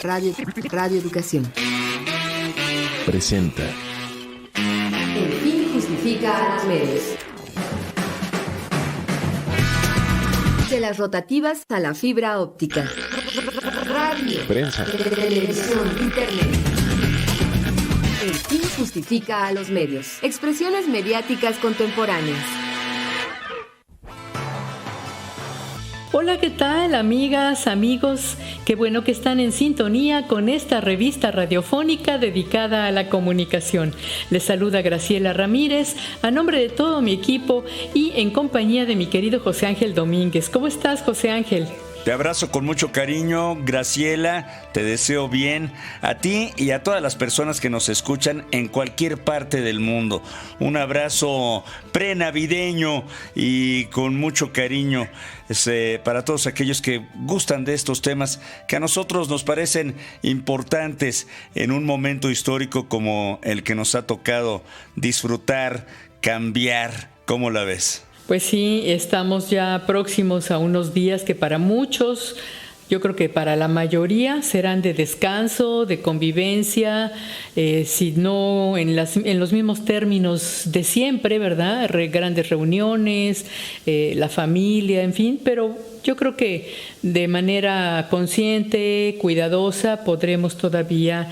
Radio Educación presenta El fin justifica a los medios. De las rotativas a la fibra óptica. Radio, prensa, televisión, internet. El fin justifica a los medios. Expresiones mediáticas contemporáneas. Hola, ¿qué tal, amigas, amigos? Qué bueno que están en sintonía con esta revista radiofónica dedicada a la comunicación. Les saluda Graciela Ramírez, a nombre de todo mi equipo y en compañía de mi querido José Ángel Domínguez. ¿Cómo estás, José Ángel? Te abrazo con mucho cariño, Graciela, te deseo bien a ti y a todas las personas que nos escuchan en cualquier parte del mundo. Un abrazo prenavideño y con mucho cariño para todos aquellos que gustan de estos temas que a nosotros nos parecen importantes en un momento histórico como el que nos ha tocado disfrutar, cambiar. ¿Cómo la ves? Pues sí, estamos ya próximos a unos días que para muchos, yo creo que para la mayoría serán de descanso, de convivencia, si no en los mismos términos de siempre, ¿verdad? Grandes reuniones, la familia, en fin, pero yo creo que de manera consciente, cuidadosa, podremos todavía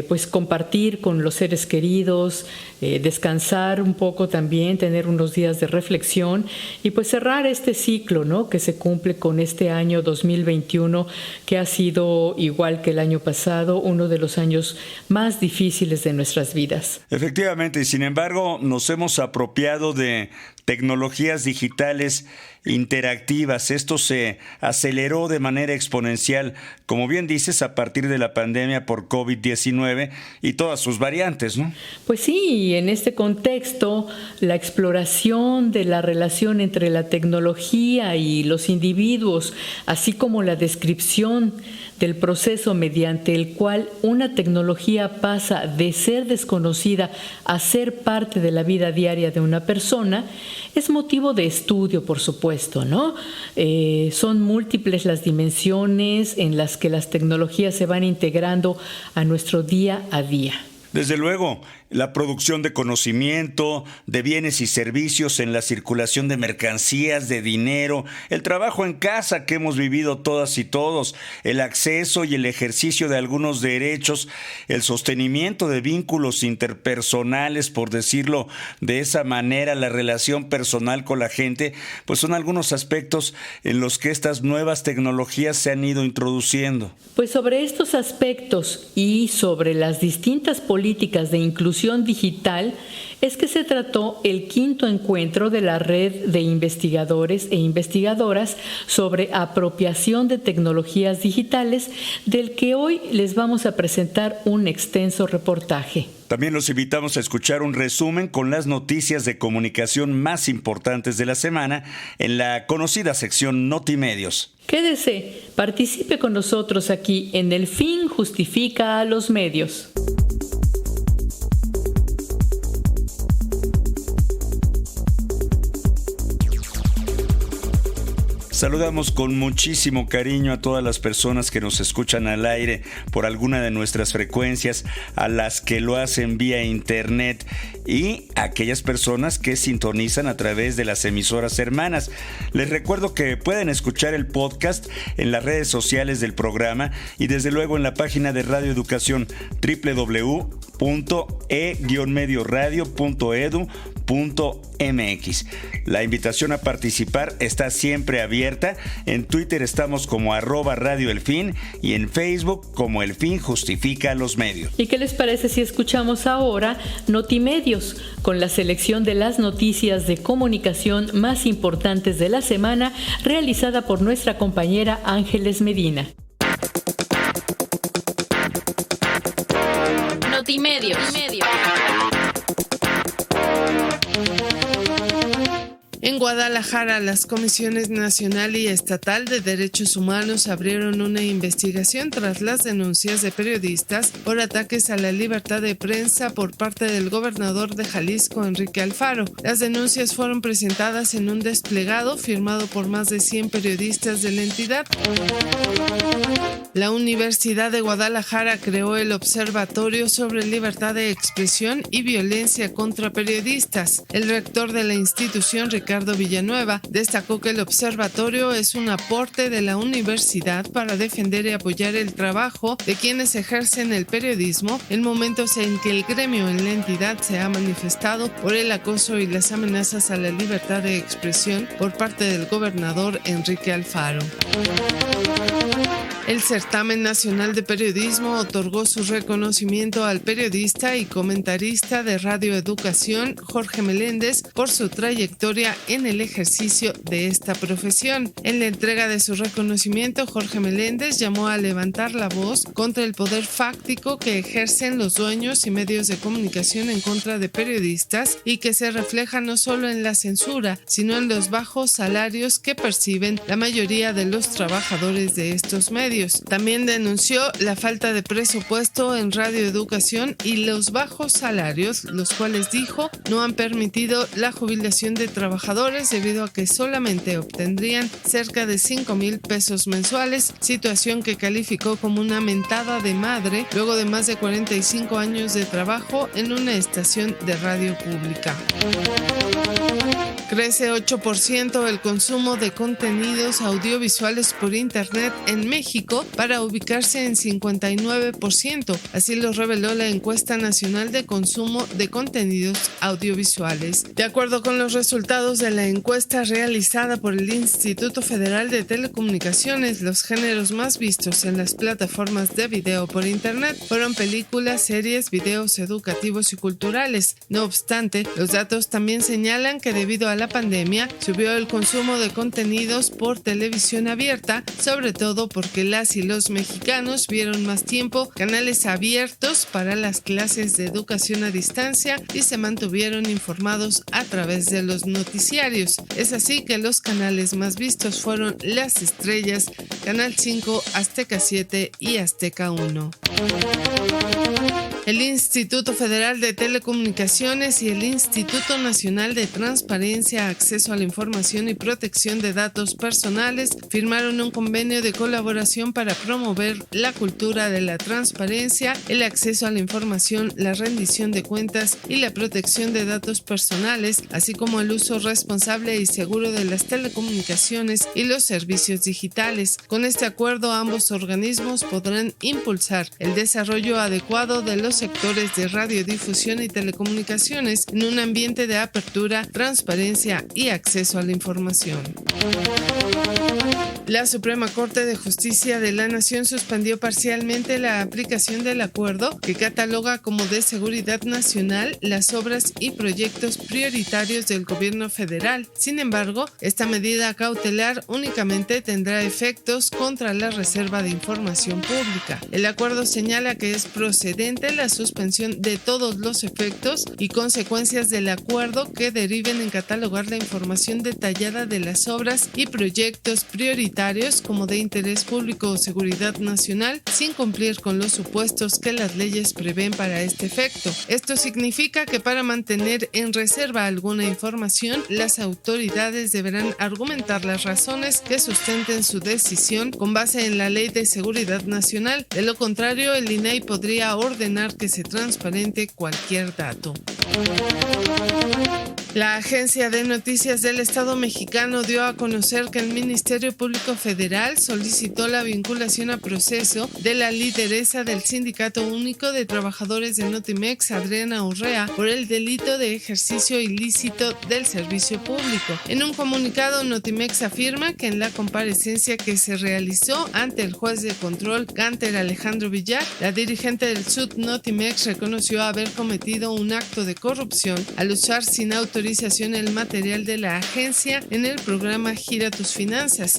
pues compartir con los seres queridos, descansar un poco también, tener unos días de reflexión y pues cerrar este ciclo, ¿no? Que se cumple con este año 2021, que ha sido, igual que el año pasado, uno de los años más difíciles de nuestras vidas. Efectivamente, y sin embargo nos hemos apropiado de tecnologías digitales interactivas. Esto se aceleró de manera exponencial, como bien dices, a partir de la pandemia por COVID-19 y todas sus variantes, ¿no? Pues sí, en este contexto, la exploración de la relación entre la tecnología y los individuos, así como la descripción del proceso mediante el cual una tecnología pasa de ser desconocida a ser parte de la vida diaria de una persona, es motivo de estudio, por supuesto, ¿no? Son múltiples las dimensiones en las que las tecnologías se van integrando a nuestro día a día. Desde luego, la producción de conocimiento, de bienes y servicios en la circulación de mercancías, de dinero, el trabajo en casa que hemos vivido todas y todos, el acceso y el ejercicio de algunos derechos, el sostenimiento de vínculos interpersonales, por decirlo de esa manera, la relación personal con la gente, pues son algunos aspectos en los que estas nuevas tecnologías se han ido introduciendo. Pues sobre estos aspectos y sobre las distintas políticas de inclusión digital es que se trató el quinto encuentro de la red de investigadores e investigadoras sobre apropiación de tecnologías digitales, del que hoy les vamos a presentar un extenso reportaje. También los invitamos a escuchar un resumen con las noticias de comunicación más importantes de la semana en la conocida sección Notimedios. Quédese, participe con nosotros aquí en El fin justifica a los medios. Saludamos con muchísimo cariño a todas las personas que nos escuchan al aire por alguna de nuestras frecuencias, a las que lo hacen vía internet y a aquellas personas que sintonizan a través de las emisoras hermanas. Les recuerdo que pueden escuchar el podcast en las redes sociales del programa y desde luego en la página de Radio Educación www.e-medioradio.edu.mx. La invitación a participar está siempre abierta. En Twitter estamos como @radioelfin y en Facebook como El Fin Justifica a los Medios. ¿Y qué les parece si escuchamos ahora Notimedios, con la selección de las noticias de comunicación más importantes de la semana, realizada por nuestra compañera Ángeles Medina? Notimedios. En Guadalajara, las comisiones nacional y estatal de derechos humanos abrieron una investigación tras las denuncias de periodistas por ataques a la libertad de prensa por parte del gobernador de Jalisco, Enrique Alfaro. Las denuncias fueron presentadas en un desplegado firmado por más de 100 periodistas de la entidad. La Universidad de Guadalajara creó el Observatorio sobre Libertad de Expresión y Violencia contra Periodistas. El rector de la institución, Ricardo Villanueva, destacó que el observatorio es un aporte de la universidad para defender y apoyar el trabajo de quienes ejercen el periodismo en momentos en que el gremio en la entidad se ha manifestado por el acoso y las amenazas a la libertad de expresión por parte del gobernador Enrique Alfaro. El Certamen Nacional de Periodismo otorgó su reconocimiento al periodista y comentarista de Radio Educación, Jorge Meléndez, por su trayectoria en el ejercicio de esta profesión. En la entrega de su reconocimiento, Jorge Meléndez llamó a levantar la voz contra el poder fáctico que ejercen los dueños y medios de comunicación en contra de periodistas y que se refleja no solo en la censura, sino en los bajos salarios que perciben la mayoría de los trabajadores de estos medios. También denunció la falta de presupuesto en Radio Educación y los bajos salarios, los cuales dijo no han permitido la jubilación de trabajadores debido a que solamente obtendrían cerca de 5,000 pesos mensuales, situación que calificó como una mentada de madre luego de más de 45 años de trabajo en una estación de radio pública. Crece 8% el consumo de contenidos audiovisuales por Internet en México para ubicarse en 59%. Así lo reveló la encuesta nacional de consumo de contenidos audiovisuales. De acuerdo con los resultados de la encuesta realizada por el Instituto Federal de Telecomunicaciones, los géneros más vistos en las plataformas de video por Internet fueron películas, series, videos educativos y culturales. No obstante, los datos también señalan que debido a la pandemia subió el consumo de contenidos por televisión abierta, sobre todo porque las y los mexicanos vieron más tiempo canales abiertos para las clases de educación a distancia y se mantuvieron informados a través de los noticiarios. Es así que los canales más vistos fueron Las Estrellas, Canal 5, Azteca 7 y Azteca 1. El Instituto Federal de Telecomunicaciones y el Instituto Nacional de Transparencia, Acceso a la Información y Protección de Datos Personales firmaron un convenio de colaboración para promover la cultura de la transparencia, el acceso a la información, la rendición de cuentas y la protección de datos personales, así como el uso responsable y seguro de las telecomunicaciones y los servicios digitales. Con este acuerdo, ambos organismos podrán impulsar el desarrollo adecuado de los sectores de radiodifusión y telecomunicaciones en un ambiente de apertura, transparencia y acceso a la información. La Suprema Corte de Justicia de la Nación suspendió parcialmente la aplicación del acuerdo que cataloga como de seguridad nacional las obras y proyectos prioritarios del gobierno federal. Sin embargo, esta medida cautelar únicamente tendrá efectos contra la reserva de información pública. El acuerdo señala que es procedente la suspensión de todos los efectos y consecuencias del acuerdo que deriven en catalogar la información detallada de las obras y proyectos prioritarios como de interés público o seguridad nacional sin cumplir con los supuestos que las leyes prevén para este efecto. Esto significa que para mantener en reserva alguna información, las autoridades deberán argumentar las razones que sustenten su decisión con base en la Ley de Seguridad Nacional. De lo contrario, el INAI podría ordenar que se transparente cualquier dato. La Agencia de Noticias del Estado mexicano dio a conocer que el Ministerio Público Federal solicitó la vinculación a proceso de la lideresa del Sindicato Único de Trabajadores de Notimex, Adriana Urrea, por el delito de ejercicio ilícito del servicio público. En un comunicado, Notimex afirma que en la comparecencia que se realizó ante el juez de control, Gánter Alejandro Villar, la dirigente del SUT Notimex reconoció haber cometido un acto de corrupción al usar sin autorización autorización el material de la agencia en el programa Gira tus Finanzas.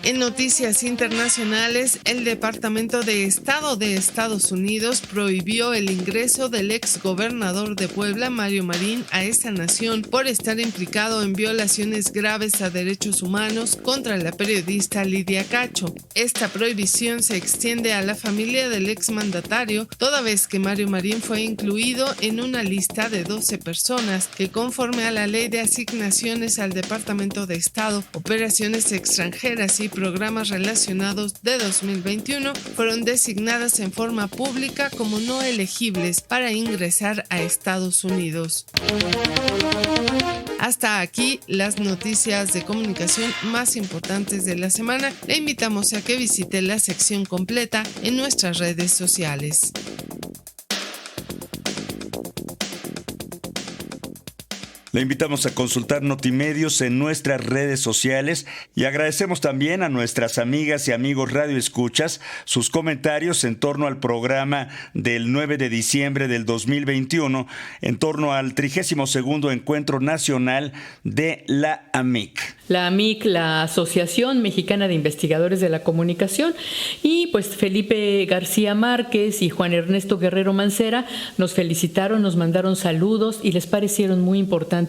En noticias internacionales, el Departamento de Estado de Estados Unidos prohibió el ingreso del exgobernador de Puebla, Mario Marín, a esa nación por estar implicado en violaciones graves a derechos humanos contra la periodista Lidia Cacho. Esta prohibición se extiende a la familia del exmandatario, toda vez que Mario Marín fue incluido en una lista de 12 personas que, conforme a la Ley de Asignaciones al Departamento de Estado, Operaciones Extranjeras y Programas Relacionados de 2021, fueron designadas en forma pública como no elegibles para ingresar a Estados Unidos. Hasta aquí las noticias de comunicación más importantes de la semana. Le invitamos a que visite la sección completa en nuestras redes sociales. Le invitamos a consultar Notimedios en nuestras redes sociales y agradecemos también a nuestras amigas y amigos Radio Escuchas sus comentarios en torno al programa del 9 de diciembre del 2021, en torno al 32º Encuentro Nacional de la AMIC. La AMIC, la Asociación Mexicana de Investigadores de la Comunicación, y pues Felipe García Márquez y Juan Ernesto Guerrero Mancera nos felicitaron, nos mandaron saludos y les parecieron muy importantes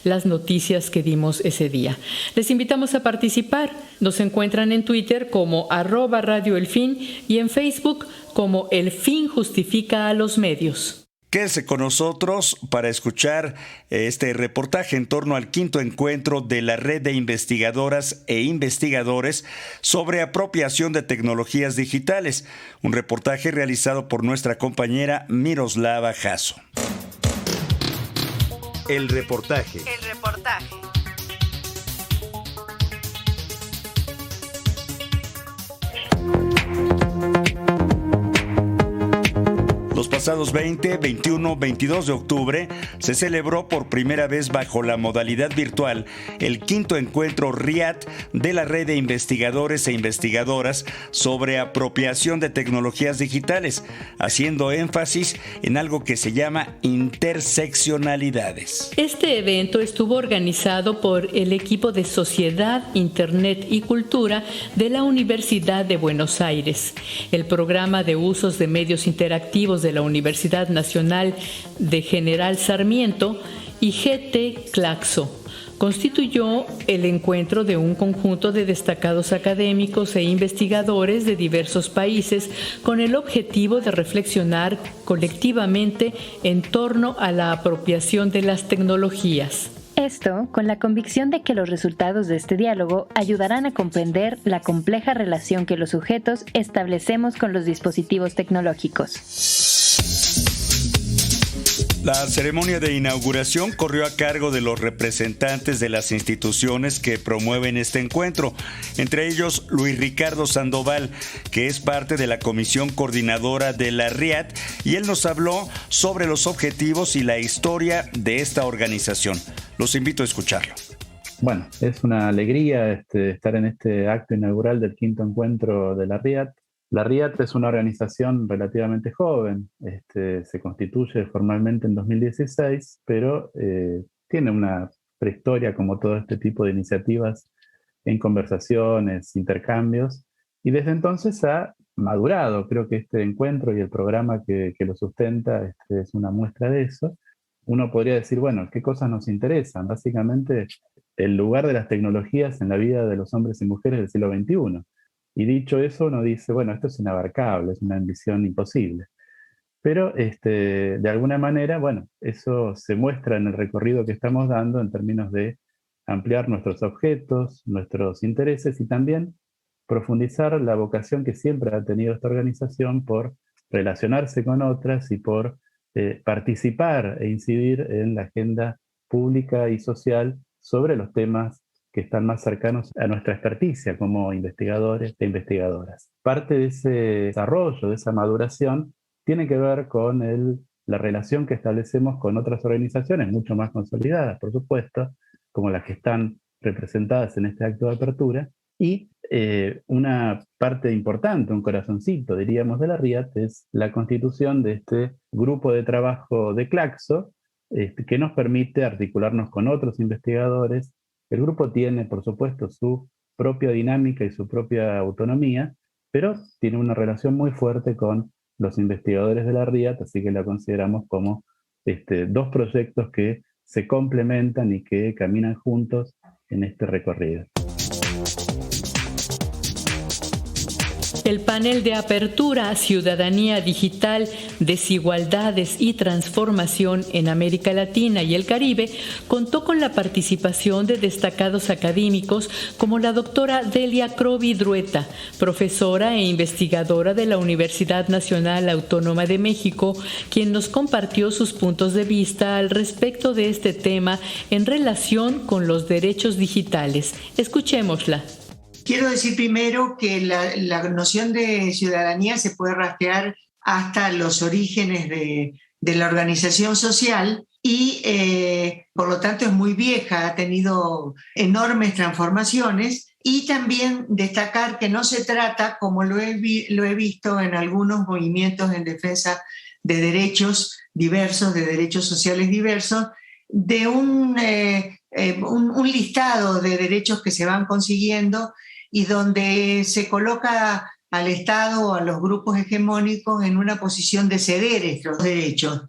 las noticias que dimos ese día. Les invitamos a participar. Nos encuentran en Twitter como @Radio El Fin y en Facebook como El Fin Justifica a los Medios. Quédese con nosotros para escuchar este reportaje en torno al 5º encuentro de la Red de Investigadoras e Investigadores sobre apropiación de tecnologías digitales. Un reportaje realizado por nuestra compañera Miroslava Jasso. El reportaje. Los pasados 20, 21, 22 de octubre se celebró por primera vez bajo la modalidad virtual el 5º encuentro RIAT de la Red de Investigadores e Investigadoras sobre apropiación de tecnologías digitales, haciendo énfasis en algo que se llama interseccionalidades. Este evento estuvo organizado por el equipo de Sociedad, Internet y Cultura de la Universidad de Buenos Aires, el programa de usos de medios interactivos de la Universidad Nacional de General Sarmiento y GT Claxo. Constituyó el encuentro de un conjunto de destacados académicos e investigadores de diversos países con el objetivo de reflexionar colectivamente en torno a la apropiación de las tecnologías. Esto con la convicción de que los resultados de este diálogo ayudarán a comprender la compleja relación que los sujetos establecemos con los dispositivos tecnológicos. La ceremonia de inauguración corrió a cargo de los representantes de las instituciones que promueven este encuentro, entre ellos Luis Ricardo Sandoval, que es parte de la comisión coordinadora de la RIAT, y él nos habló sobre los objetivos y la historia de esta organización. Los invito a escucharlo. Bueno, es una alegría estar en este acto inaugural del 5º encuentro de la RIAT. La RIAT es una organización relativamente joven, se constituye formalmente en 2016, pero tiene una prehistoria como todo este tipo de iniciativas en conversaciones, intercambios, y desde entonces ha madurado. Creo que este encuentro y el programa que lo sustenta es una muestra de eso. Uno podría decir, bueno, ¿qué cosas nos interesan? Básicamente, el lugar de las tecnologías en la vida de los hombres y mujeres del siglo XXI. Y dicho eso, uno dice, bueno, esto es inabarcable, es una ambición imposible. Pero de alguna manera, bueno, eso se muestra en el recorrido que estamos dando en términos de ampliar nuestros objetos, nuestros intereses y también profundizar la vocación que siempre ha tenido esta organización por relacionarse con otras y por participar e incidir en la agenda pública y social sobre los temas que están más cercanos a nuestra experticia como investigadores e investigadoras. Parte de ese desarrollo, de esa maduración, tiene que ver con la relación que establecemos con otras organizaciones mucho más consolidadas, por supuesto, como las que están representadas en este acto de apertura, y una parte importante, un corazoncito, diríamos, de la RIAT es la constitución de este grupo de trabajo de Claxo, que nos permite articularnos con otros investigadores. El grupo tiene, por supuesto, su propia dinámica y su propia autonomía, pero tiene una relación muy fuerte con los investigadores de la RIAT, así que la consideramos como dos proyectos que se complementan y que caminan juntos en este recorrido. El panel de apertura Ciudadanía Digital, Desigualdades y Transformación en América Latina y el Caribe contó con la participación de destacados académicos como la doctora Delia Crovi Drueta, profesora e investigadora de la Universidad Nacional Autónoma de México, quien nos compartió sus puntos de vista al respecto de este tema en relación con los derechos digitales. Escuchémosla. Quiero decir primero que la noción de ciudadanía se puede rastrear hasta los orígenes de la organización social y por lo tanto es muy vieja, ha tenido enormes transformaciones, y también destacar que no se trata, como lo he visto en algunos movimientos en defensa de derechos diversos, de derechos sociales diversos, de un listado de derechos que se van consiguiendo y donde se coloca al Estado o a los grupos hegemónicos en una posición de ceder estos derechos.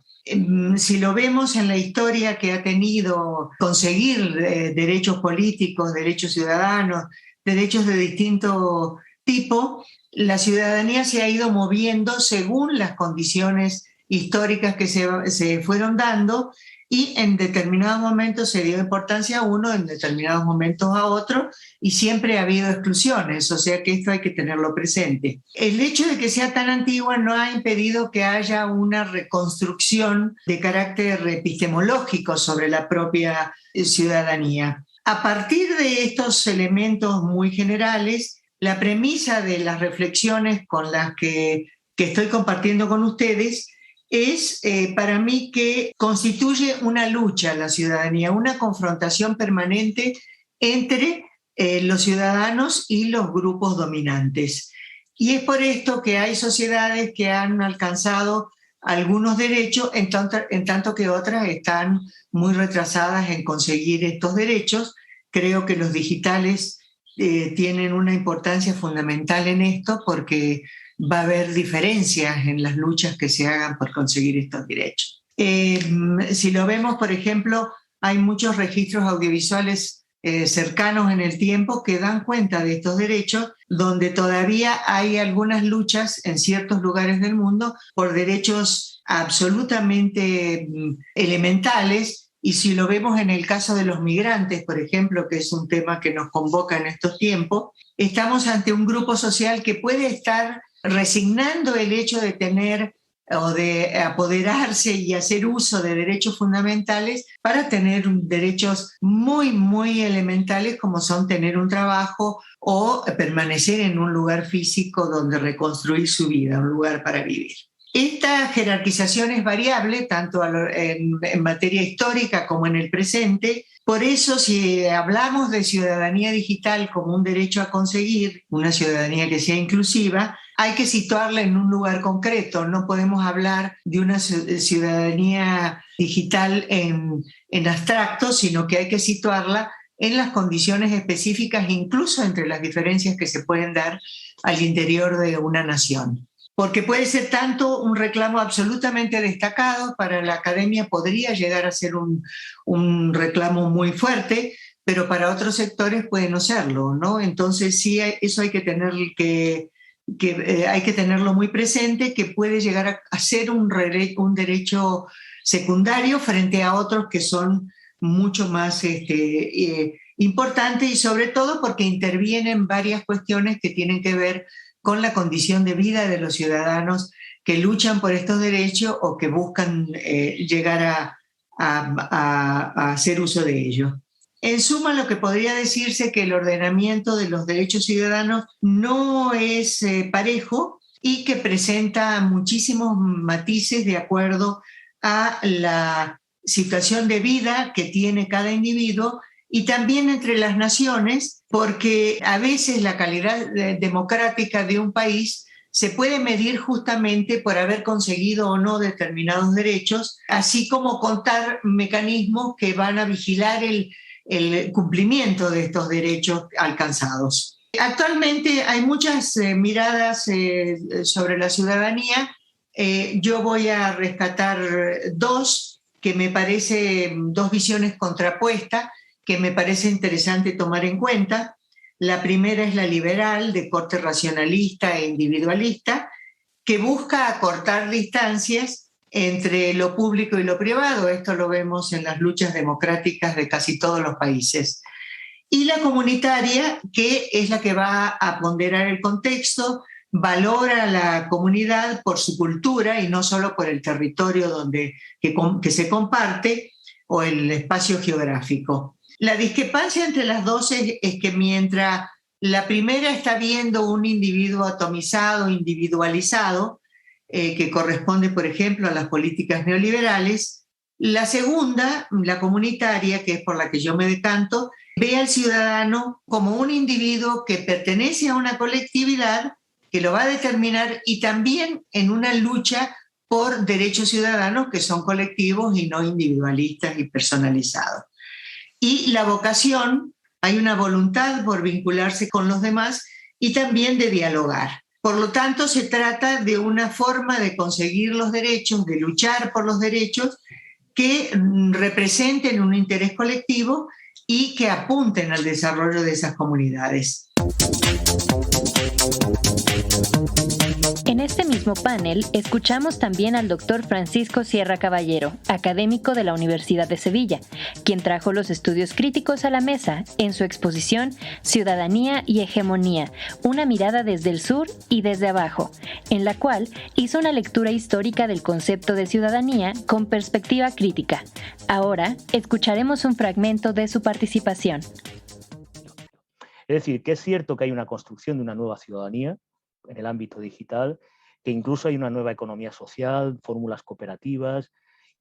Si lo vemos en la historia que ha tenido conseguir derechos políticos, derechos ciudadanos, derechos de distinto tipo, la ciudadanía se ha ido moviendo según las condiciones históricas que se fueron dando, y en determinados momentos se dio importancia a uno, en determinados momentos a otro, y siempre ha habido exclusiones, o sea que esto hay que tenerlo presente. El hecho de que sea tan antigua no ha impedido que haya una reconstrucción de carácter epistemológico sobre la propia ciudadanía. A partir de estos elementos muy generales, la premisa de las reflexiones con las que estoy compartiendo con ustedes es para mí que constituye una lucha la ciudadanía, una confrontación permanente entre los ciudadanos y los grupos dominantes. Y es por esto que hay sociedades que han alcanzado algunos derechos, en tanto que otras están muy retrasadas en conseguir estos derechos. Creo que los digitales tienen una importancia fundamental en esto, porque va a haber diferencias en las luchas que se hagan por conseguir estos derechos. Si lo vemos, por ejemplo, hay muchos registros audiovisuales cercanos en el tiempo que dan cuenta de estos derechos, donde todavía hay algunas luchas en ciertos lugares del mundo por derechos absolutamente elementales. Y si lo vemos en el caso de los migrantes, por ejemplo, que es un tema que nos convoca en estos tiempos, estamos ante un grupo social que puede estar resignando el hecho de tener o de apoderarse y hacer uso de derechos fundamentales para tener derechos muy, muy elementales, como son tener un trabajo o permanecer en un lugar físico donde reconstruir su vida, un lugar para vivir. Esta jerarquización es variable tanto en materia histórica como en el presente. Por eso, si hablamos de ciudadanía digital como un derecho a conseguir, una ciudadanía que sea inclusiva, hay que situarla en un lugar concreto. No podemos hablar de una ciudadanía digital en abstracto, sino que hay que situarla en las condiciones específicas, incluso entre las diferencias que se pueden dar al interior de una nación. Porque puede ser tanto un reclamo absolutamente destacado, para la academia podría llegar a ser un reclamo muy fuerte, pero para otros sectores puede no serlo, ¿no? Entonces sí, eso hay que tenerlo muy presente, que puede llegar a ser un derecho secundario frente a otros que son mucho más importantes, y sobre todo porque intervienen varias cuestiones que tienen que ver con la condición de vida de los ciudadanos que luchan por estos derechos o que buscan llegar a hacer uso de ellos. En suma, lo que podría decirse que el ordenamiento de los derechos ciudadanos no es parejo y que presenta muchísimos matices de acuerdo a la situación de vida que tiene cada individuo, y también entre las naciones, porque a veces la calidad democrática de un país se puede medir justamente por haber conseguido o no determinados derechos, así como contar mecanismos que van a vigilar el cumplimiento de estos derechos alcanzados. Actualmente hay muchas miradas sobre la ciudadanía. Yo voy a rescatar dos que me parece, dos visiones contrapuestas que me parece interesante tomar en cuenta. La primera es la liberal, de corte racionalista e individualista, que busca acortar distancias entre lo público y lo privado. Esto lo vemos en las luchas democráticas de casi todos los países. Y la comunitaria, que es la que va a ponderar el contexto, valora a la comunidad por su cultura y no solo por el territorio que se comparte o el espacio geográfico. La discrepancia entre las dos es que mientras la primera está viendo un individuo atomizado, individualizado, que corresponde, por ejemplo, a las políticas neoliberales, la segunda, la comunitaria, que es por la que yo me decanto, ve al ciudadano como un individuo que pertenece a una colectividad que lo va a determinar y también en una lucha por derechos ciudadanos que son colectivos y no individualistas y personalizados. Y la vocación, hay una voluntad por vincularse con los demás y también de dialogar. Por lo tanto, se trata de una forma de conseguir los derechos, de luchar por los derechos que representen un interés colectivo y que apunten al desarrollo de esas comunidades. En este mismo panel escuchamos también al doctor Francisco Sierra Caballero, académico de la Universidad de Sevilla, quien trajo los estudios críticos a la mesa en su exposición Ciudadanía y Hegemonía, una mirada desde el sur y desde abajo, en la cual hizo una lectura histórica del concepto de ciudadanía con perspectiva crítica. Ahora escucharemos un fragmento de su participación. Es decir, que es cierto que hay una construcción de una nueva ciudadanía en el ámbito digital, que incluso hay una nueva economía social, fórmulas cooperativas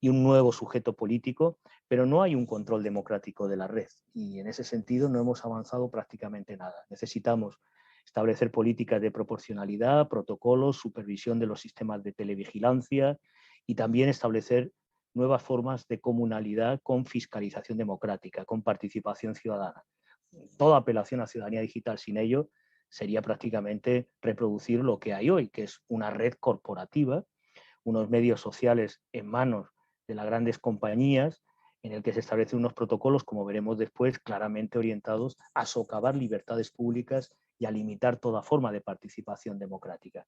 y un nuevo sujeto político, pero no hay un control democrático de la red y en ese sentido no hemos avanzado prácticamente nada. Necesitamos establecer políticas de proporcionalidad, protocolos, supervisión de los sistemas de televigilancia y también establecer nuevas formas de comunalidad con fiscalización democrática, con participación ciudadana. Toda apelación a ciudadanía digital sin ello sería prácticamente reproducir lo que hay hoy, que es una red corporativa, unos medios sociales en manos de las grandes compañías, en el que se establecen unos protocolos, como veremos después, claramente orientados a socavar libertades públicas y a limitar toda forma de participación democrática.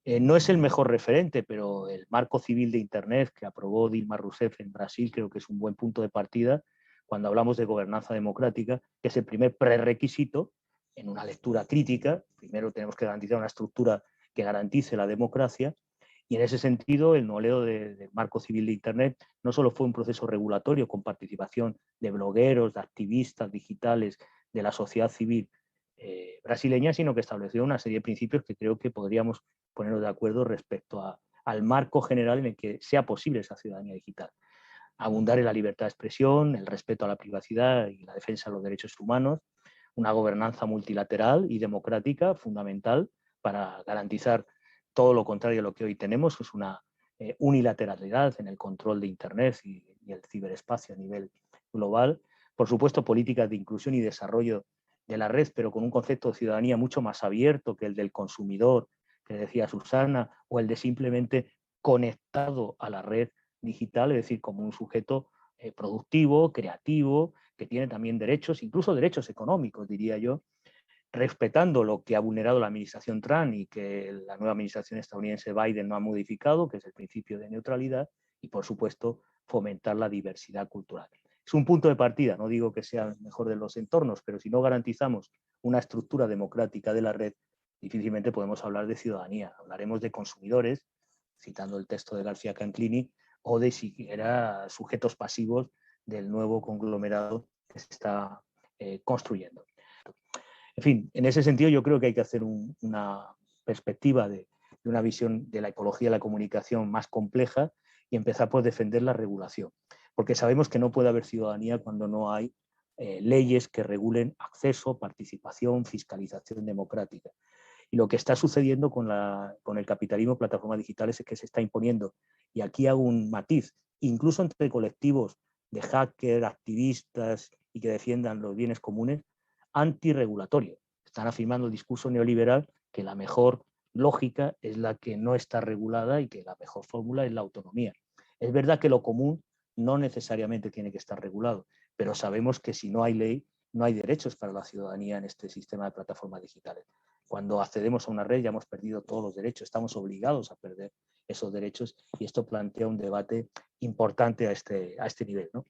No es el mejor referente, pero el marco civil de Internet que aprobó Dilma Rousseff en Brasil creo que es un buen punto de partida cuando hablamos de gobernanza democrática, que es el primer prerequisito en una lectura crítica. Primero tenemos que garantizar una estructura que garantice la democracia y en ese sentido el noleo del marco civil de Internet no solo fue un proceso regulatorio con participación de blogueros, de activistas digitales, de la sociedad civil brasileña, sino que estableció una serie de principios que creo que podríamos ponernos de acuerdo respecto al marco general en el que sea posible esa ciudadanía digital. Abundar en la libertad de expresión, el respeto a la privacidad y la defensa de los derechos humanos, una gobernanza multilateral y democrática fundamental para garantizar todo lo contrario a lo que hoy tenemos, que es una unilateralidad en el control de Internet y el ciberespacio a nivel global. Por supuesto, políticas de inclusión y desarrollo de la red, pero con un concepto de ciudadanía mucho más abierto que el del consumidor, que decía Susana, o el de simplemente conectado a la red digital, es decir, como un sujeto productivo, creativo, que tiene también derechos, incluso derechos económicos, diría yo, respetando lo que ha vulnerado la administración Trump y que la nueva administración estadounidense Biden no ha modificado, que es el principio de neutralidad, y por supuesto fomentar la diversidad cultural. Es un punto de partida, no digo que sea el mejor de los entornos, pero si no garantizamos una estructura democrática de la red, difícilmente podemos hablar de ciudadanía. Hablaremos de consumidores, citando el texto de García Canclini, o de siquiera sujetos pasivos del nuevo conglomerado que se está construyendo. En fin, en ese sentido yo creo que hay que hacer una perspectiva de una visión de la ecología de la comunicación más compleja y empezar por defender la regulación, porque sabemos que no puede haber ciudadanía cuando no hay leyes que regulen acceso, participación, fiscalización democrática. Y lo que está sucediendo con el capitalismo de plataformas digitales es que se está imponiendo, y aquí hago un matiz, incluso entre colectivos de hackers, activistas y que defiendan los bienes comunes, antirregulatorio. Están afirmando el discurso neoliberal que la mejor lógica es la que no está regulada y que la mejor fórmula es la autonomía. Es verdad que lo común no necesariamente tiene que estar regulado, pero sabemos que si no hay ley, no hay derechos para la ciudadanía en este sistema de plataformas digitales. Cuando accedemos a una red ya hemos perdido todos los derechos, estamos obligados a perder esos derechos, y esto plantea un debate importante a este nivel, ¿no?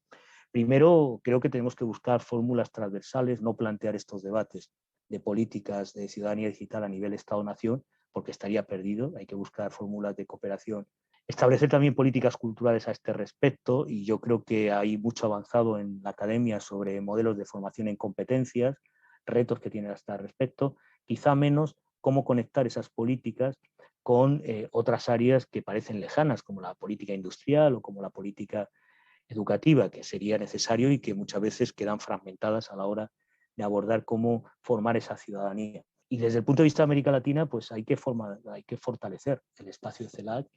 Primero, creo que tenemos que buscar fórmulas transversales, no plantear estos debates de políticas de ciudadanía digital a nivel Estado-Nación, porque estaría perdido. Hay que buscar fórmulas de cooperación. Establecer también políticas culturales a este respecto, y yo creo que hay mucho avanzado en la academia sobre modelos de formación en competencias, retos que tienen a este respecto, quizá menos cómo conectar esas políticas con otras áreas que parecen lejanas, como la política industrial o como la política educativa, que sería necesario y que muchas veces quedan fragmentadas a la hora de abordar cómo formar esa ciudadanía. Y desde el punto de vista de América Latina, pues hay que fortalecer el espacio de CELAC,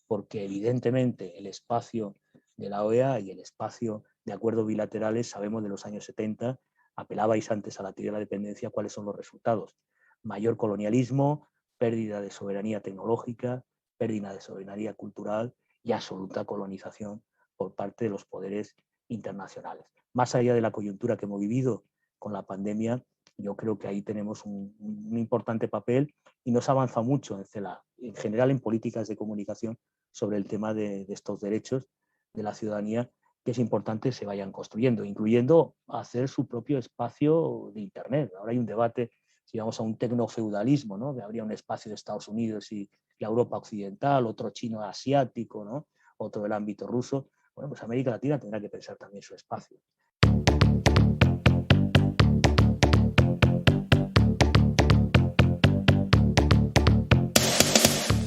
porque evidentemente el espacio de la OEA y el espacio de acuerdos bilaterales, sabemos de los años 70, apelabais antes a la teoría de la dependencia, cuáles son los resultados. Mayor colonialismo, pérdida de soberanía tecnológica, pérdida de soberanía cultural y absoluta colonización por parte de los poderes internacionales. Más allá de la coyuntura que hemos vivido con la pandemia, yo creo que ahí tenemos un importante papel, y nos avanza mucho en CELAC, en general en políticas de comunicación, sobre el tema de estos derechos de la ciudadanía, que es importante se vayan construyendo, incluyendo hacer su propio espacio de Internet. Ahora hay un debate, si vamos a un tecnofeudalismo, ¿no? Habría un espacio de Estados Unidos y la Europa occidental, otro chino asiático, ¿no? Otro del ámbito ruso. Bueno, pues América Latina tendrá que pensar también su espacio.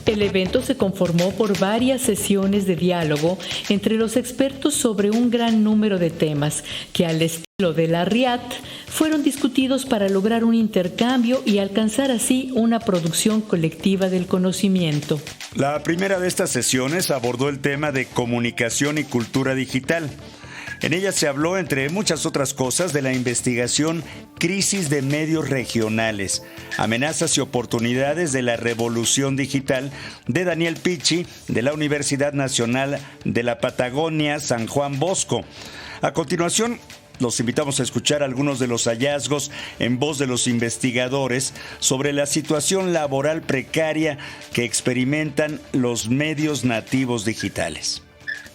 El evento se conformó por varias sesiones de diálogo entre los expertos sobre un gran número de temas que, al estilo de la RIAT, fueron discutidos para lograr un intercambio y alcanzar así una producción colectiva del conocimiento. La primera de estas sesiones abordó el tema de comunicación y cultura digital. En ella se habló, entre muchas otras cosas, de la investigación Crisis de Medios Regionales, amenazas y oportunidades de la revolución digital, de Daniel Pichi, de la Universidad Nacional de la Patagonia, San Juan Bosco. A continuación, los invitamos a escuchar algunos de los hallazgos en voz de los investigadores sobre la situación laboral precaria que experimentan los medios nativos digitales.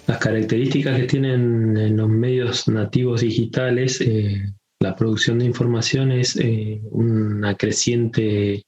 Las características que tienen en los medios nativos digitales, la producción de información es una creciente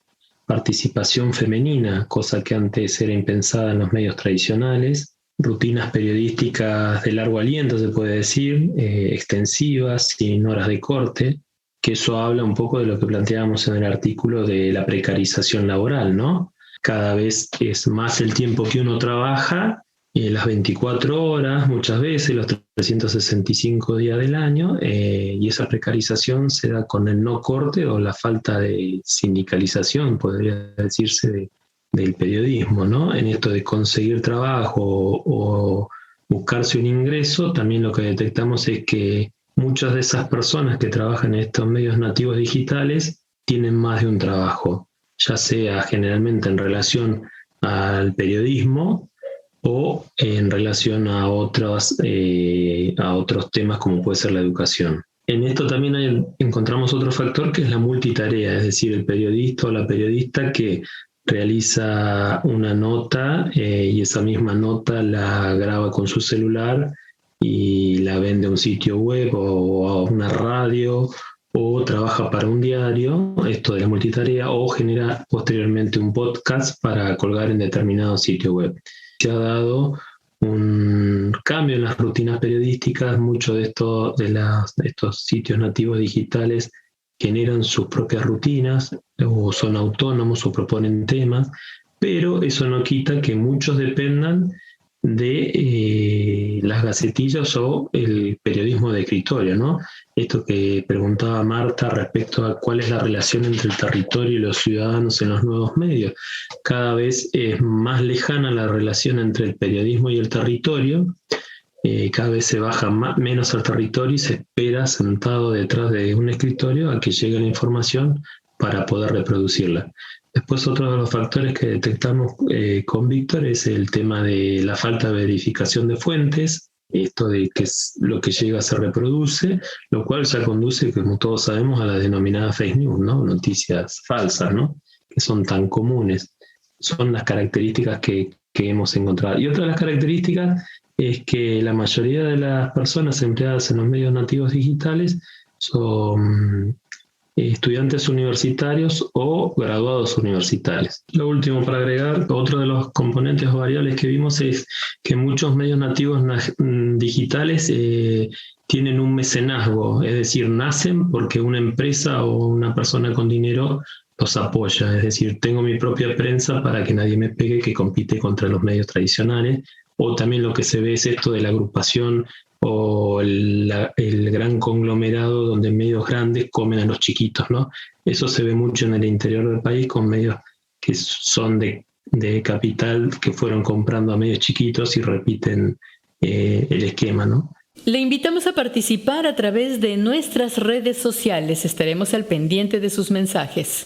participación femenina, cosa que antes era impensada en los medios tradicionales, rutinas periodísticas de largo aliento, se puede decir, extensivas, sin horas de corte, que eso habla un poco de lo que planteábamos en el artículo de la precarización laboral, ¿no? Cada vez es más el tiempo que uno trabaja, las 24 horas, muchas veces, los 365 días del año, y esa precarización se da con el no corte o la falta de sindicalización, podría decirse, del periodismo, ¿no? En esto de conseguir trabajo o buscarse un ingreso, también lo que detectamos es que muchas de esas personas que trabajan en estos medios nativos digitales tienen más de un trabajo, ya sea generalmente en relación al periodismo, o en relación a otros temas como puede ser la educación. En esto también encontramos otro factor que es la multitarea, es decir, el periodista o la periodista que realiza una nota y esa misma nota la graba con su celular y la vende a un sitio web o a una radio, o trabaja para un diario, esto de la multitarea, o genera posteriormente un podcast para colgar en determinado sitio web. Se ha dado un cambio en las rutinas periodísticas, muchos de estos sitios nativos digitales generan sus propias rutinas o son autónomos o proponen temas, pero eso no quita que muchos dependan de las gacetillas o el periodismo de escritorio, ¿no? Esto que preguntaba Marta respecto a cuál es la relación entre el territorio y los ciudadanos en los nuevos medios. Cada vez es más lejana la relación entre el periodismo y el territorio. Cada vez se baja menos al territorio y se espera sentado detrás de un escritorio a que llegue la información para poder reproducirla. Después, otro de los factores que detectamos con Víctor es el tema de la falta de verificación de fuentes, esto de que lo que llega se reproduce, lo cual ya conduce, como todos sabemos, a la denominada fake news, ¿no? Noticias falsas, ¿no? Que son tan comunes. Son las características que hemos encontrado. Y otra de las características es que la mayoría de las personas empleadas en los medios nativos digitales son estudiantes universitarios o graduados universitarios. Lo último para agregar, otro de los componentes o variables que vimos es que muchos medios nativos digitales tienen un mecenazgo, es decir, nacen porque una empresa o una persona con dinero los apoya, es decir, tengo mi propia prensa para que nadie me pegue, que compite contra los medios tradicionales, o también lo que se ve es esto de la agrupación o el gran conglomerado donde medios grandes comen a los chiquitos, ¿no? Eso se ve mucho en el interior del país con medios que son de capital, que fueron comprando a medios chiquitos y repiten el esquema, ¿no? Le invitamos a participar a través de nuestras redes sociales. Estaremos al pendiente de sus mensajes.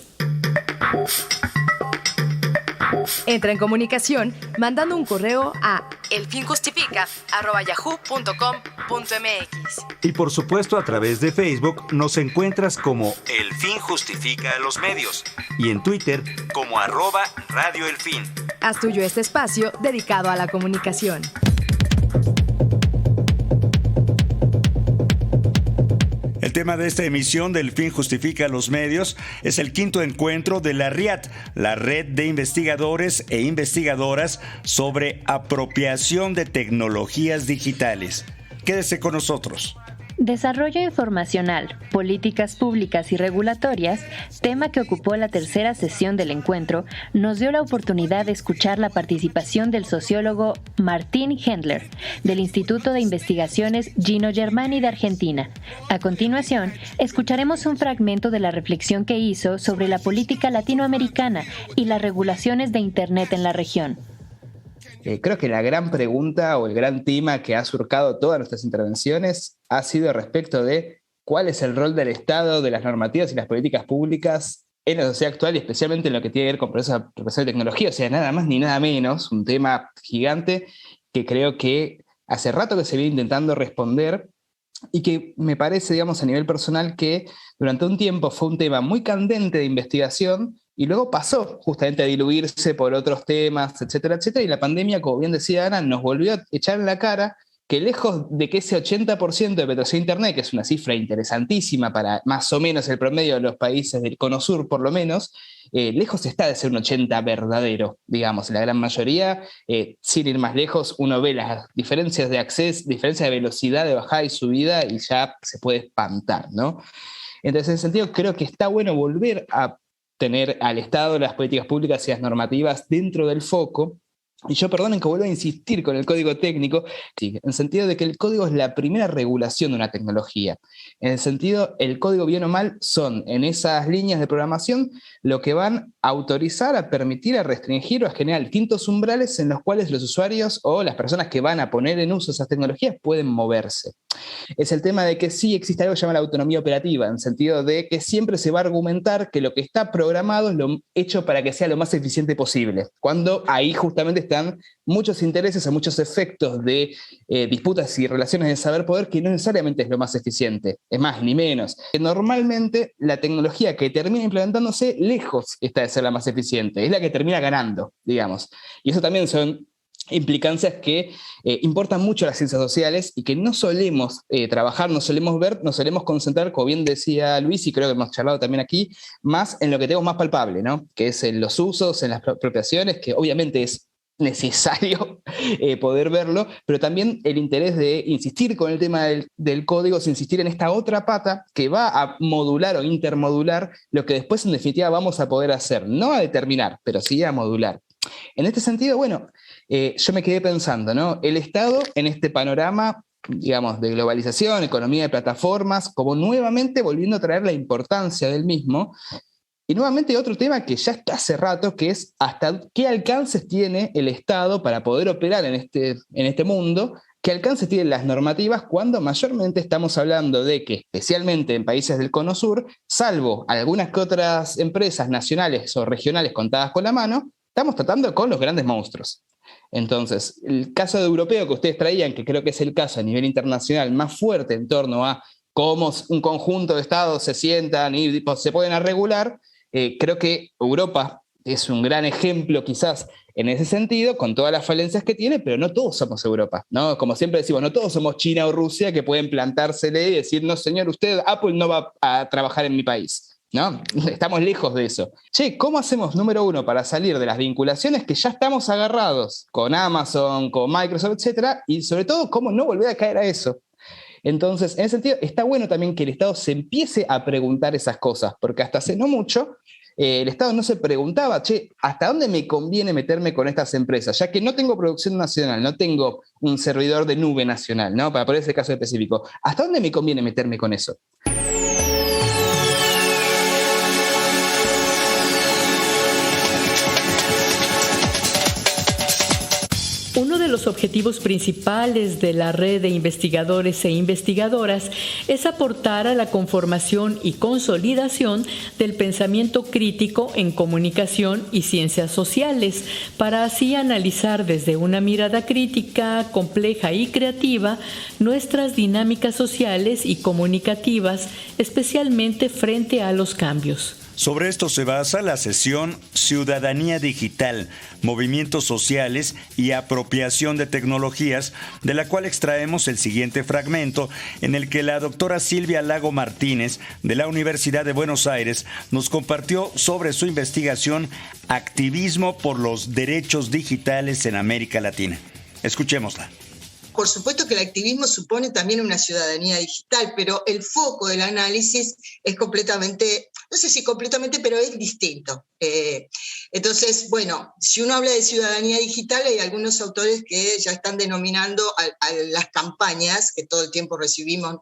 Entra en comunicación mandando un correo a elfinjustifica@yahoo.com.mx. Y por supuesto a través de Facebook nos encuentras como El Fin Justifica a los Medios y en Twitter como @Radio El Fin. Haz tuyo este espacio dedicado a la comunicación. El tema de esta emisión del Fin Justifica los Medios es el 5º encuentro de la RIAT, la Red de Investigadores e Investigadoras sobre Apropiación de Tecnologías Digitales. Quédese con nosotros. Desarrollo informacional, políticas públicas y regulatorias, tema que ocupó la tercera sesión del encuentro, nos dio la oportunidad de escuchar la participación del sociólogo Martín Hendler, del Instituto de Investigaciones Gino Germani de Argentina. A continuación, escucharemos un fragmento de la reflexión que hizo sobre la política latinoamericana y las regulaciones de Internet en la región. Creo que la gran pregunta o el gran tema que ha surcado todas nuestras intervenciones ha sido respecto de cuál es el rol del Estado, de las normativas y las políticas públicas en la sociedad actual, y especialmente en lo que tiene que ver con procesos de tecnología. O sea, nada más ni nada menos, un tema gigante que creo que hace rato que se viene intentando responder y que me parece, digamos, a nivel personal, que durante un tiempo fue un tema muy candente de investigación, y luego pasó justamente a diluirse por otros temas, etcétera, etcétera, y la pandemia, como bien decía Ana, nos volvió a echar en la cara que lejos de que ese 80% de penetración de Internet, que es una cifra interesantísima para más o menos el promedio de los países del Cono Sur, por lo menos, lejos está de ser un 80% verdadero, digamos. En la gran mayoría, sin ir más lejos, uno ve las diferencias de acceso, diferencias de velocidad de bajada y subida y ya se puede espantar, ¿no? Entonces, en ese sentido, creo que está bueno volver a tener al Estado, las políticas públicas y las normativas dentro del foco. Y yo, perdonen que vuelva a insistir con el código técnico, en el sentido de que el código es la primera regulación de una tecnología. En el sentido, el código, bien o mal, son en esas líneas de programación lo que van a autorizar, a permitir, a restringir o a generar distintos umbrales en los cuales los usuarios o las personas que van a poner en uso esas tecnologías pueden moverse. Es el tema de que sí existe algo que se llama la autonomía operativa, en el sentido de que siempre se va a argumentar que lo que está programado es lo hecho para que sea lo más eficiente posible, cuando ahí justamente están muchos intereses o muchos efectos de disputas y relaciones de saber-poder que no necesariamente es lo más eficiente, es más ni menos. Normalmente la tecnología que termina implementándose lejos está de ser la más eficiente, es la que termina ganando, digamos. Y eso también son implicancias que importan mucho a las ciencias sociales y que no solemos trabajar, no solemos ver, no solemos concentrar, como bien decía Luis, y creo que hemos charlado también aquí, más en lo que tenemos más palpable, ¿no? Que es en los usos, en las apropiaciones, que obviamente es necesario poder verlo, pero también el interés de insistir con el tema del código, es insistir en esta otra pata que va a modular o intermodular lo que después en definitiva vamos a poder hacer, no a determinar, pero sí a modular. En este sentido, bueno, yo me quedé pensando, ¿no? El Estado en este panorama, digamos, de globalización, economía de plataformas, como nuevamente volviendo a traer la importancia del mismo. Y nuevamente otro tema que ya está hace rato, que es hasta qué alcances tiene el Estado para poder operar en este mundo, qué alcances tienen las normativas cuando mayormente estamos hablando de que, especialmente en países del Cono Sur, salvo algunas que otras empresas nacionales o regionales contadas con la mano, estamos tratando con los grandes monstruos. Entonces, el caso de europeo que ustedes traían, que creo que es el caso a nivel internacional más fuerte en torno a cómo un conjunto de estados se sientan y se pueden regular, creo que Europa es un gran ejemplo quizás en ese sentido, con todas las falencias que tiene, pero no todos somos Europa, ¿no? Como siempre decimos, no todos somos China o Rusia que pueden plantársele y decir, no señor, usted, Apple no va a trabajar en mi país. ¿No? Estamos lejos de eso. Che, ¿cómo hacemos, número uno, para salir de las vinculaciones que ya estamos agarrados con Amazon, con Microsoft, etcétera? Y sobre todo, ¿cómo no volver a caer a eso? Entonces, en ese sentido, está bueno también que el Estado se empiece a preguntar esas cosas, porque hasta hace no mucho el Estado no se preguntaba, che, ¿hasta dónde me conviene meterme con estas empresas? Ya que no tengo producción nacional, no tengo un servidor de nube nacional, ¿no? Para poner ese caso específico. ¿Hasta dónde me conviene meterme con eso? Uno de los objetivos principales de la red de investigadores e investigadoras es aportar a la conformación y consolidación del pensamiento crítico en comunicación y ciencias sociales, para así analizar desde una mirada crítica, compleja y creativa nuestras dinámicas sociales y comunicativas, especialmente frente a los cambios. Sobre esto se basa la sesión Ciudadanía Digital, Movimientos Sociales y Apropiación de Tecnologías, de la cual extraemos el siguiente fragmento, en el que la doctora Silvia Lago Martínez, de la Universidad de Buenos Aires, nos compartió sobre su investigación Activismo por los Derechos Digitales en América Latina. Escuchémosla. Por supuesto que el activismo supone también una ciudadanía digital, pero el foco del análisis es completamente, no sé si completamente, pero es distinto. Entonces, bueno, si uno habla de ciudadanía digital, hay algunos autores que ya están denominando a las campañas que todo el tiempo recibimos,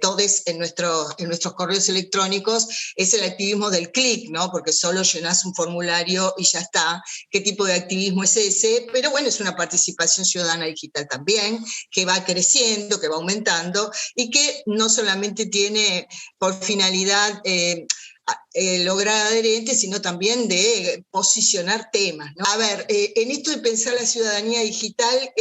todos en nuestros correos electrónicos, es el activismo del clic, ¿no? Porque solo llenás un formulario y ya está. ¿Qué tipo de activismo es ese? Pero bueno, es una participación ciudadana digital también, que va creciendo, que va aumentando, y que no solamente tiene por finalidad lograr adherentes, sino también de posicionar temas, ¿no? A ver, en esto de pensar la ciudadanía digital,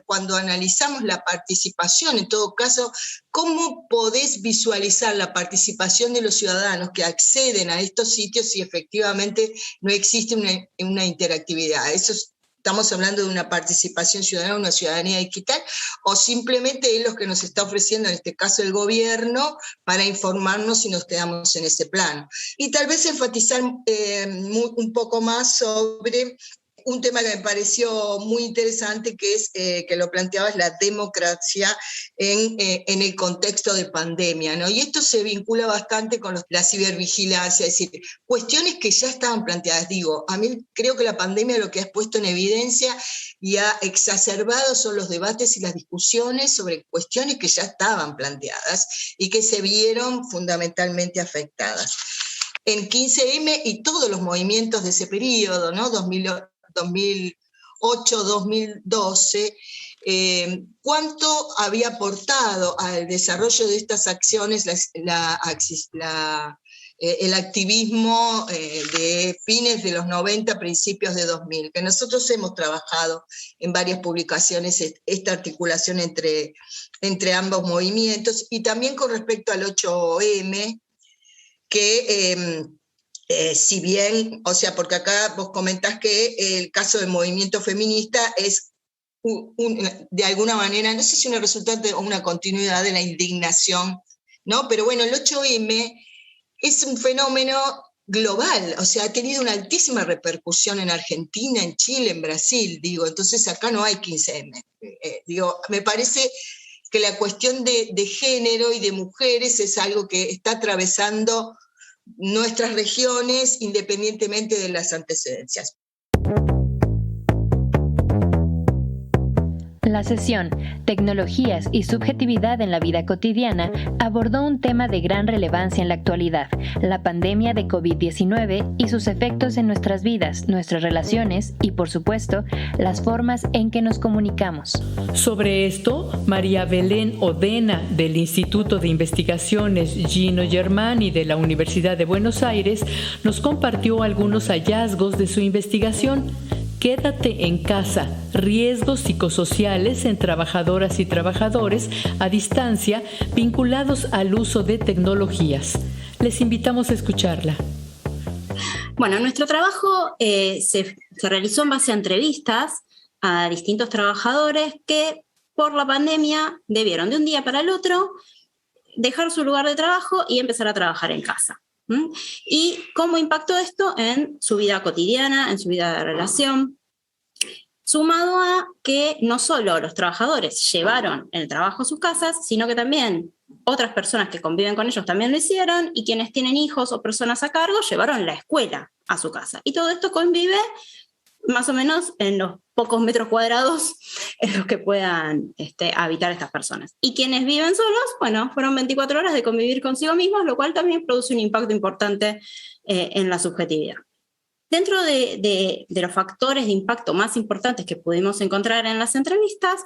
cuando analizamos la participación, en todo caso, ¿cómo podés visualizar la participación de los ciudadanos que acceden a estos sitios si efectivamente no existe una interactividad? Eso es. ¿Estamos hablando de una participación ciudadana, una ciudadanía digital, o simplemente es lo que nos está ofreciendo, en este caso el gobierno, para informarnos si nos quedamos en ese plano? Y tal vez enfatizar un poco más sobre un tema que me pareció muy interesante, que es, que lo planteabas, la democracia en el contexto de pandemia, ¿no? Y esto se vincula bastante con la cibervigilancia, es decir, cuestiones que ya estaban planteadas. Digo, a mí creo que la pandemia lo que ha puesto en evidencia y ha exacerbado son los debates y las discusiones sobre cuestiones que ya estaban planteadas y que se vieron fundamentalmente afectadas. En 15M y todos los movimientos de ese periodo, ¿no? 2008-2012, ¿cuánto había aportado al desarrollo de estas acciones el activismo de fines de los 90, principios de 2000? Que nosotros hemos trabajado en varias publicaciones esta articulación entre ambos movimientos, y también con respecto al 8M, que si bien, o sea, porque acá vos comentás que el caso del movimiento feminista es de alguna manera, no sé si un resultado o una continuidad de la indignación, ¿no? Pero bueno, el 8M es un fenómeno global, o sea, ha tenido una altísima repercusión en Argentina, en Chile, en Brasil, digo, entonces acá no hay 15M. Digo, me parece que la cuestión de género y de mujeres es algo que está atravesando nuestras regiones independientemente de las antecedencias. La sesión Tecnologías y subjetividad en la vida cotidiana abordó un tema de gran relevancia en la actualidad, la pandemia de COVID-19 y sus efectos en nuestras vidas, nuestras relaciones y, por supuesto, las formas en que nos comunicamos. Sobre esto, María Belén Odena, del Instituto de Investigaciones Gino Germani de la Universidad de Buenos Aires, nos compartió algunos hallazgos de su investigación. Quédate en casa, riesgos psicosociales en trabajadoras y trabajadores a distancia vinculados al uso de tecnologías. Les invitamos a escucharla. Bueno, nuestro trabajo se realizó en base a entrevistas a distintos trabajadores que por la pandemia debieron de un día para el otro dejar su lugar de trabajo y empezar a trabajar en casa. Y cómo impactó esto en su vida cotidiana, en su vida de relación, sumado a que no solo los trabajadores llevaron el trabajo a sus casas, sino que también otras personas que conviven con ellos también lo hicieron, y quienes tienen hijos o personas a cargo llevaron la escuela a su casa. Y todo esto convive más o menos en los pocos metros cuadrados en los que puedan habitar estas personas. Y quienes viven solos, bueno, fueron 24 horas de convivir consigo mismos, lo cual también produce un impacto importante en la subjetividad. Dentro de los factores de impacto más importantes que pudimos encontrar en las entrevistas,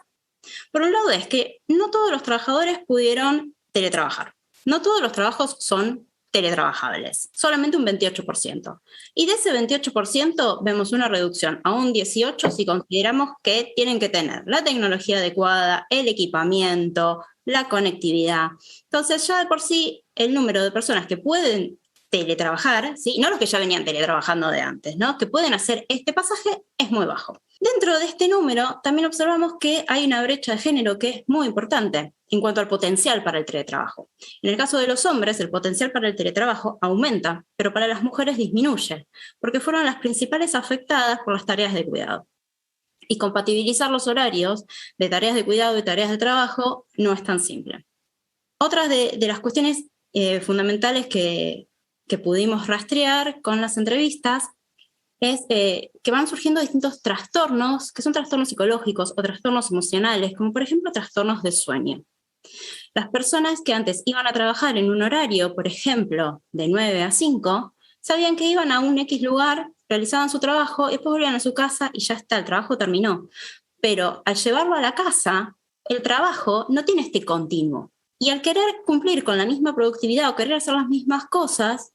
por un lado es que no todos los trabajadores pudieron teletrabajar. No todos los trabajos son teletrabajables, solamente un 28%. Y de ese 28% vemos una reducción a un 18% si consideramos que tienen que tener la tecnología adecuada, el equipamiento, la conectividad. Entonces ya de por sí el número de personas que pueden teletrabajar, ¿sí? No los que ya venían teletrabajando de antes, ¿no? Que pueden hacer este pasaje es muy bajo. Dentro de este número también observamos que hay una brecha de género que es muy importante en cuanto al potencial para el teletrabajo. En el caso de los hombres, el potencial para el teletrabajo aumenta, pero para las mujeres disminuye, porque fueron las principales afectadas por las tareas de cuidado. Y compatibilizar los horarios de tareas de cuidado y tareas de trabajo no es tan simple. Otras de las cuestiones fundamentales que pudimos rastrear con las entrevistas es que van surgiendo distintos trastornos, que son trastornos psicológicos o trastornos emocionales, como por ejemplo trastornos de sueño. Las personas que antes iban a trabajar en un horario, por ejemplo, de 9 a 5, sabían que iban a un X lugar, realizaban su trabajo y después volvían a su casa y ya está, el trabajo terminó. Pero al llevarlo a la casa, el trabajo no tiene este continuo. Y al querer cumplir con la misma productividad o querer hacer las mismas cosas,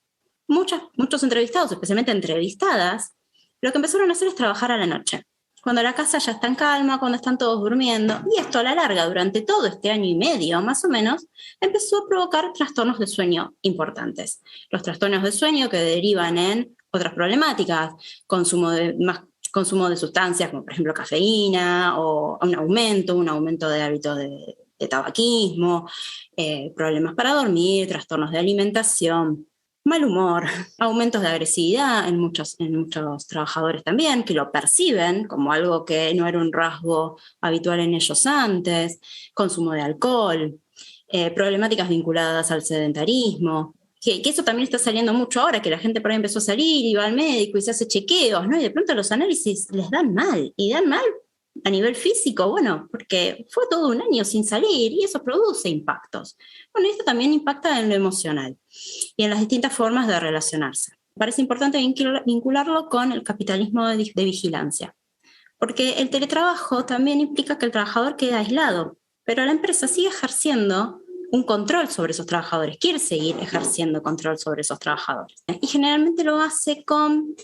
muchos entrevistados, especialmente entrevistadas, lo que empezaron a hacer es trabajar a la noche, cuando la casa ya está en calma, cuando están todos durmiendo, y esto a la larga, durante todo este año y medio más o menos, empezó a provocar trastornos de sueño importantes. Los trastornos de sueño que derivan en otras problemáticas, consumo de sustancias como por ejemplo cafeína, o un aumento de hábitos de tabaquismo, problemas para dormir, trastornos de alimentación, mal humor, aumentos de agresividad en muchos trabajadores también, que lo perciben como algo que no era un rasgo habitual en ellos antes, consumo de alcohol, problemáticas vinculadas al sedentarismo, que eso también está saliendo mucho ahora, que la gente por ahí empezó a salir y va al médico y se hace chequeos, ¿no? Y de pronto los análisis les dan mal, y dan mal a nivel físico, bueno, porque fue todo un año sin salir y eso produce impactos. Bueno, esto también impacta en lo emocional y en las distintas formas de relacionarse. Parece importante vincularlo con el capitalismo de vigilancia, porque el teletrabajo también implica que el trabajador queda aislado, pero la empresa sigue ejerciendo un control sobre esos trabajadores, quiere seguir ejerciendo control sobre esos trabajadores. Y generalmente lo hace con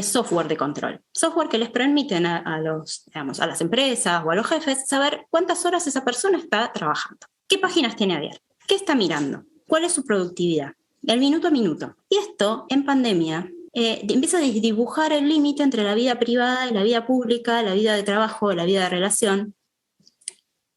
software de control, software que les permiten a las empresas o a los jefes saber cuántas horas esa persona está trabajando, qué páginas tiene abiertas, qué está mirando, cuál es su productividad, el minuto a minuto. Y esto, en pandemia, empieza a dibujar el límite entre la vida privada y la vida pública, la vida de trabajo, la vida de relación,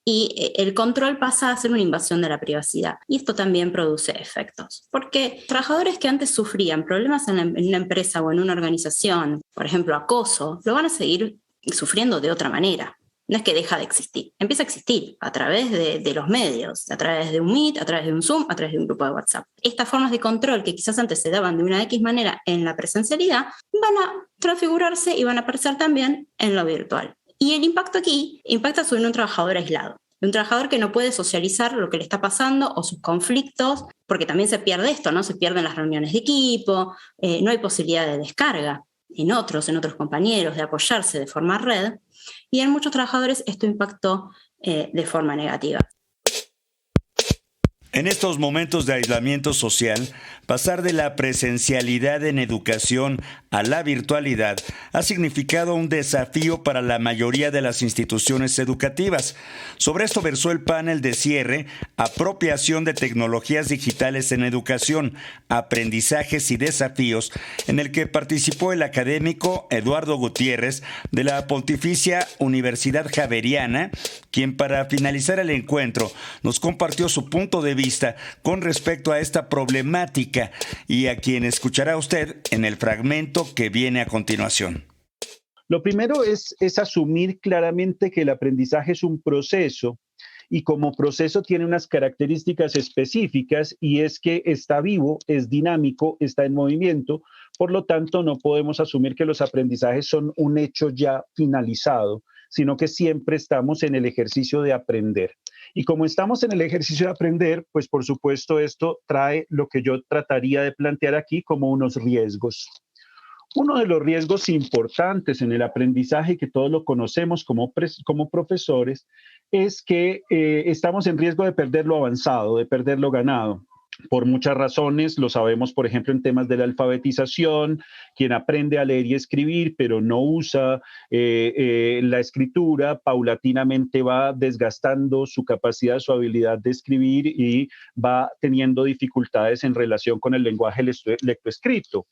y el control pasa a ser una invasión de la privacidad. Y esto también produce efectos. Porque trabajadores que antes sufrían problemas en una empresa o en una organización, por ejemplo, acoso, lo van a seguir sufriendo de otra manera. No es que deja de existir, empieza a existir a través de los medios, a través de un Meet, a través de un Zoom, a través de un grupo de WhatsApp. Estas formas de control que quizás antes se daban de una X manera en la presencialidad, van a transfigurarse y van a aparecer también en lo virtual. Y el impacto aquí impacta sobre un trabajador aislado. Un trabajador que no puede socializar lo que le está pasando o sus conflictos, porque también se pierde esto, ¿no? Se pierden las reuniones de equipo, no hay posibilidad de descarga en otros compañeros, de apoyarse, de formar red. Y en muchos trabajadores esto impactó de forma negativa. En estos momentos de aislamiento social, pasar de la presencialidad en educación a la virtualidad ha significado un desafío para la mayoría de las instituciones educativas. Sobre esto versó el panel de cierre, Apropiación de tecnologías digitales en educación, aprendizajes y desafíos, en el que participó el académico Eduardo Gutiérrez de la Pontificia Universidad Javeriana, quien para finalizar el encuentro nos compartió su punto de vista con respecto a esta problemática y a quien escuchará usted en el fragmento que viene a continuación. Lo primero es asumir claramente que el aprendizaje es un proceso y como proceso tiene unas características específicas y es que está vivo, es dinámico, está en movimiento. Por lo tanto, no podemos asumir que los aprendizajes son un hecho ya finalizado, sino que siempre estamos en el ejercicio de aprender. Y como estamos en el ejercicio de aprender, pues por supuesto esto trae lo que yo trataría de plantear aquí como unos riesgos. Uno de los riesgos importantes en el aprendizaje, que todos lo conocemos como profesores, es que estamos en riesgo de perder lo avanzado, de perder lo ganado. Por muchas razones, lo sabemos, por ejemplo, en temas de la alfabetización, quien aprende a leer y escribir, pero no usa la escritura, paulatinamente va desgastando su capacidad, su habilidad de escribir y va teniendo dificultades en relación con el lenguaje lectoescrito.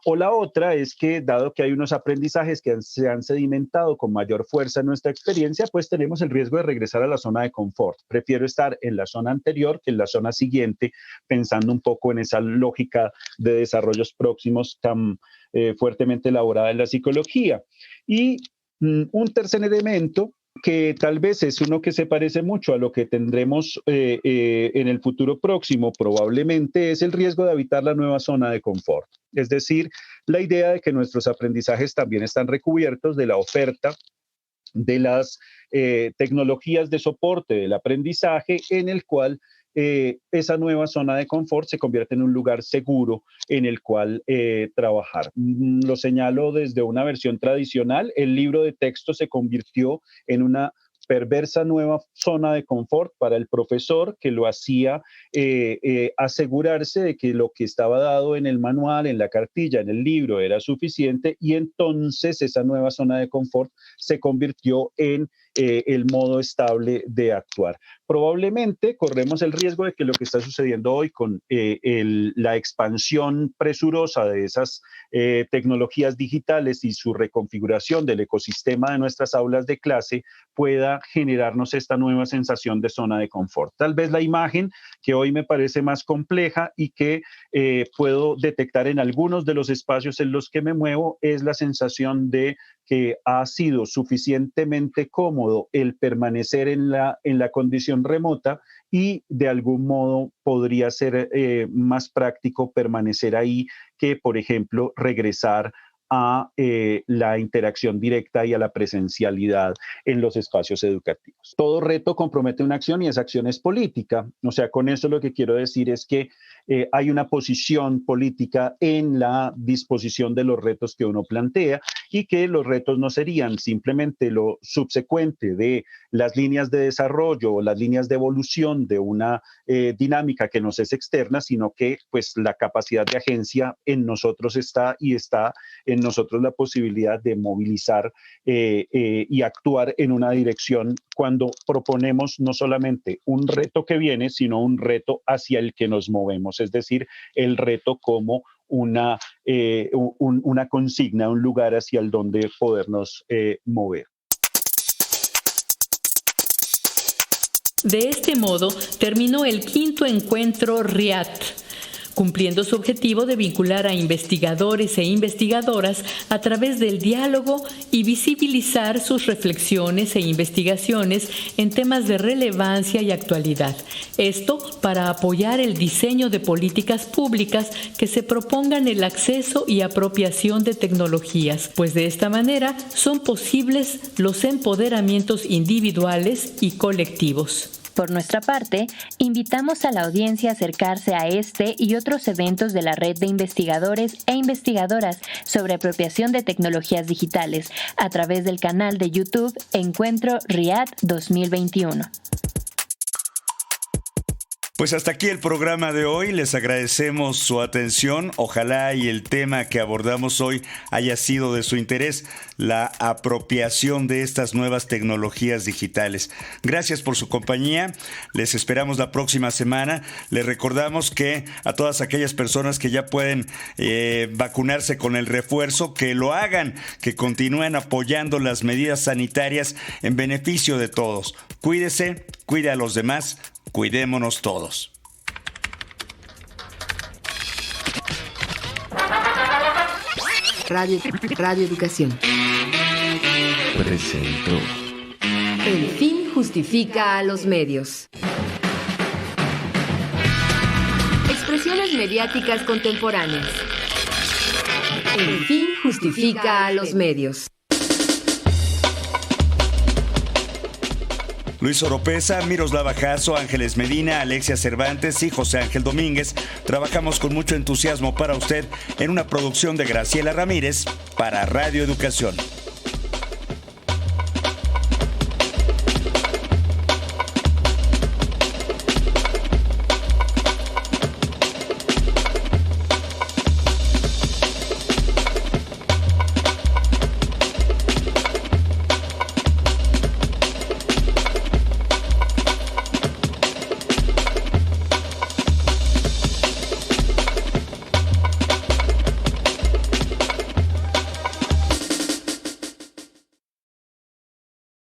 O la otra es que, dado que hay unos aprendizajes que se han sedimentado con mayor fuerza en nuestra experiencia, pues tenemos el riesgo de regresar a la zona de confort. Prefiero estar en la zona anterior que en la zona siguiente, pensando un poco en esa lógica de desarrollos próximos tan fuertemente elaborada en la psicología. Y un tercer elemento, que tal vez es uno que se parece mucho a lo que tendremos en el futuro próximo, probablemente es el riesgo de habitar la nueva zona de confort. Es decir, la idea de que nuestros aprendizajes también están recubiertos de la oferta de las tecnologías de soporte del aprendizaje, en el cual esa nueva zona de confort se convierte en un lugar seguro en el cual trabajar. Lo señalo desde una versión tradicional. El libro de texto se convirtió en una perversa nueva zona de confort para el profesor, que lo hacía asegurarse de que lo que estaba dado en el manual, en la cartilla, en el libro era suficiente, y entonces esa nueva zona de confort se convirtió en el modo estable de actuar. Probablemente corremos el riesgo de que lo que está sucediendo hoy con la expansión presurosa de esas tecnologías digitales y su reconfiguración del ecosistema de nuestras aulas de clase pueda generarnos esta nueva sensación de zona de confort. Tal vez la imagen que hoy me parece más compleja y que puedo detectar en algunos de los espacios en los que me muevo es la sensación de que ha sido suficientemente cómodo el permanecer en la condición remota y de algún modo podría ser más práctico permanecer ahí que, por ejemplo, regresar a la interacción directa y a la presencialidad en los espacios educativos. Todo reto compromete una acción y esa acción es política. O sea, con eso lo que quiero decir es que hay una posición política en la disposición de los retos que uno plantea y que los retos no serían simplemente lo subsecuente de las líneas de desarrollo o las líneas de evolución de una dinámica que nos es externa, sino que pues la capacidad de agencia en nosotros está y está en nosotros la posibilidad de movilizar y actuar en una dirección cuando proponemos no solamente un reto que viene, sino un reto hacia el que nos movemos, es decir, el reto como una consigna, un lugar hacia el donde podernos mover. De este modo, terminó el 5º encuentro RIAT, cumpliendo su objetivo de vincular a investigadores e investigadoras a través del diálogo y visibilizar sus reflexiones e investigaciones en temas de relevancia y actualidad. Esto para apoyar el diseño de políticas públicas que se propongan el acceso y apropiación de tecnologías, pues de esta manera son posibles los empoderamientos individuales y colectivos. Por nuestra parte, invitamos a la audiencia a acercarse a este y otros eventos de la red de investigadores e investigadoras sobre apropiación de tecnologías digitales a través del canal de YouTube Encuentro RIAD 2021. Pues hasta aquí el programa de hoy. Les agradecemos su atención. Ojalá y el tema que abordamos hoy haya sido de su interés, la apropiación de estas nuevas tecnologías digitales. Gracias por su compañía. Les esperamos la próxima semana. Les recordamos que a todas aquellas personas que ya pueden vacunarse con el refuerzo, que lo hagan, que continúen apoyando las medidas sanitarias en beneficio de todos. Cuídese, cuide a los demás. Cuidémonos todos. Radio Educación presentó El fin justifica a los medios. Expresiones mediáticas contemporáneas. El fin justifica a los medios. Luis Oropesa, Miroslava Jasso, Ángeles Medina, Alexia Cervantes y José Ángel Domínguez. Trabajamos con mucho entusiasmo para usted en una producción de Graciela Ramírez para Radio Educación.